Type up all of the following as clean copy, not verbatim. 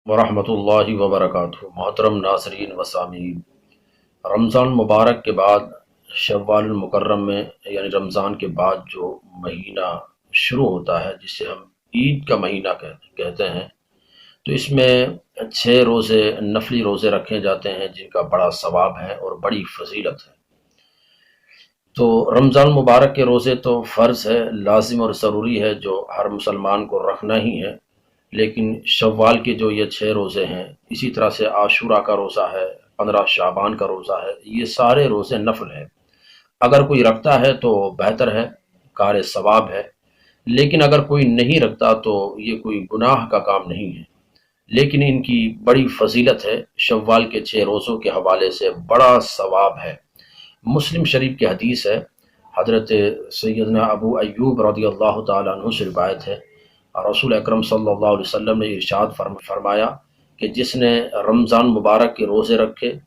वरहमतुल्लाहि वबरकातुहू। मोहतरम नाज़रीन व सामीन, रमज़ान मुबारक के बाद शव्वाल मुकर्रम में यानी रमज़ान के बाद जो महीना शुरू होता है जिसे हम ईद का महीना कहते हैं, तो इसमें 6 रोज़े नफली रोज़े रखे जाते हैं जिनका बड़ा सवाब है और बड़ी फजीलत है। तो रमज़ान मुबारक के रोज़े तो फ़र्ज़ है, लाजिम और ज़रूरी है, जो हर मुसलमान को रखना ही है। लेकिन शव्वाल के जो ये 6 रोज़े हैं, इसी तरह से आशूरा का रोज़ा है, 15 शाबान का रोज़ा है, ये सारे रोज़े नफल हैं। अगर कोई रखता है तो बेहतर है, कार सवाब है। लेकिन अगर कोई नहीं रखता तो ये कोई गुनाह का काम नहीं है, लेकिन इनकी बड़ी फजीलत है। शव्वाल के 6 रोज़ों के हवाले से बड़ा सवाब है। मुस्लिम शरीफ की हदीस है, हज़रत सैयदना अबू अय्यूब रज़ियल्लाहु ताला अन्हु से रिवायत है, रसूल अकरम सल्लल्लाहु अलैहि वसल्लम ने इरशाद फरमाया कि जिसने रमज़ान मुबारक के रोज़े रखे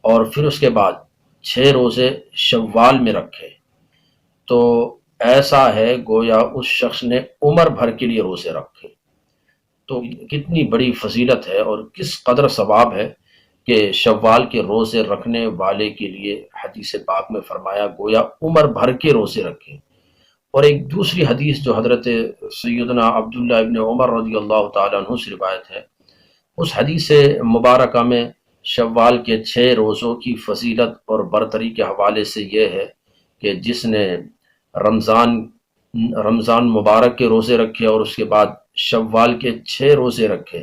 और फिर उसके बाद 6 रोज़े शव्वाल में रखे, तो ऐसा है गोया उस शख्स ने उम्र भर के लिए रोज़े रखे। तो कितनी बड़ी फजीलत है और किस कदर सवाब है कि शव्वाल के रोज़े रखने वाले के लिए हदीस पाक में फरमाया गोया उम्र भर के रोज़े रखें। और एक दूसरी हदीस जो हज़रत सैयदना अब्दुल्लाह इब्न उमर रज़ियल्लाहु ताला अन्हु से रिवायत है, उस हदीस मुबारका में शव्वाल के 6 रोज़ों की फजीलत और बरतरी के हवाले से ये है कि जिसने रमज़ान रमज़ान मुबारक के रोज़े रखे और उसके बाद शव्वाल के 6 रोज़े रखे,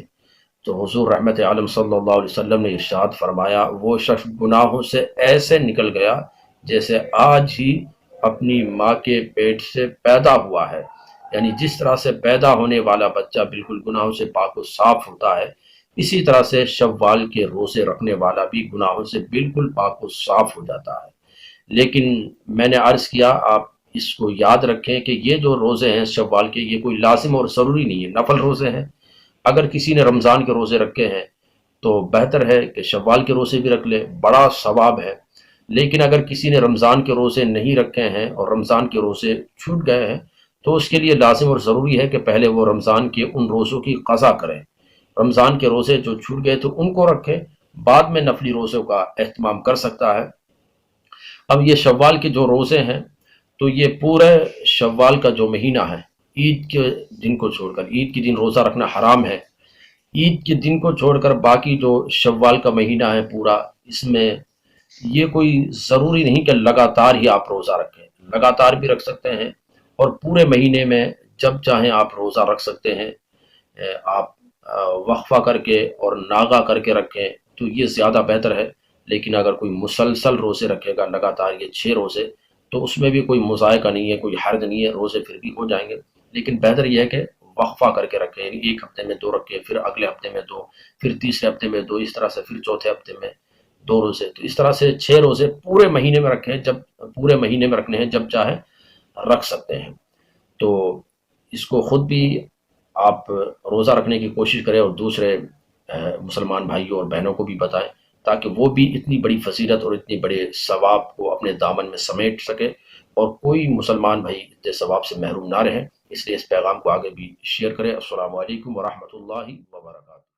तो हुज़ूर रहमत आलम सल्लल्लाहु अलैहि वसल्लम ने इरशाद फरमाया, वो शख्स गुनाहों से ऐसे निकल गया जैसे आज ही अपनी माँ के पेट से पैदा हुआ है। यानी जिस तरह से पैदा होने वाला बच्चा बिल्कुल गुनाहों से पाक व साफ होता है, इसी तरह से शव्वाल के रोज़े रखने वाला भी गुनाहों से बिल्कुल पाक व साफ हो जाता है। लेकिन मैंने अर्ज़ किया, आप इसको याद रखें कि ये जो रोज़े हैं शव्वाल के, ये कोई लाजिम और ज़रूरी नहीं है, नफल रोज़े हैं। अगर किसी ने रमज़ान के रोज़े रखे हैं तो बेहतर है कि शव्वाल के रोज़े भी रख ले, बड़ा सवाब है। लेकिन अगर किसी ने रमज़ान के रोज़े नहीं रखे हैं और रमज़ान के रोज़े छूट गए हैं, तो उसके लिए लाजिम और ज़रूरी है कि पहले वो रमज़ान के उन रोज़ों की क़ज़ा करें। रमज़ान के रोज़े जो छूट गए तो उनको रखें, बाद में नफली रोज़ों का एहतमाम कर सकता है। अब ये शव्वाल के जो रोज़े हैं, तो ये पूरे शव्वाल का जो महीना है, ईद के दिन को छोड़कर, ईद के दिन रोज़ा रखना हराम है। ईद के दिन को छोड़कर बाकी जो शव्वाल का महीना है पूरा, इसमें ये कोई ज़रूरी नहीं कि लगातार ही आप रोज़ा रखें, लगातार भी रख सकते हैं और पूरे महीने में जब चाहें आप रोज़ा रख सकते हैं। आप वक्फ़ा करके और नागा करके रखें तो ये ज़्यादा बेहतर है। लेकिन अगर कोई मुसलसल रोज़े रखेगा लगातार ये 6 रोज़े, तो उसमें भी कोई मुज़ायका नहीं है, कोई हर्ज नहीं है, रोज़े फिर भी हो जाएंगे। लेकिन बेहतर यह है कि वक्फ़ा करके रखें, यानी एक हफ्ते में 2 रखें, फिर अगले हफ्ते में 2, फिर तीसरे हफ्ते में 2, इस तरह से फिर चौथे हफ्ते में 2 रोज़े। तो इस तरह से 6 रोज़े पूरे महीने में रखें, जब पूरे महीने में रखने हैं जब चाहे रख सकते हैं। तो इसको ख़ुद भी आप रोज़ा रखने की कोशिश करें और दूसरे मुसलमान भाइयों और बहनों को भी बताएं, ताकि वो भी इतनी बड़ी फजीलत और इतने बड़े सवाब को अपने दामन में समेट सके और कोई मुसलमान भाई इतने सवाब से महरूम ना रहे। इसलिए इस पैगाम को आगे भी शेयर करें। अस्सलामु अलैकुम व रहमतुल्लाहि व बरकातहू।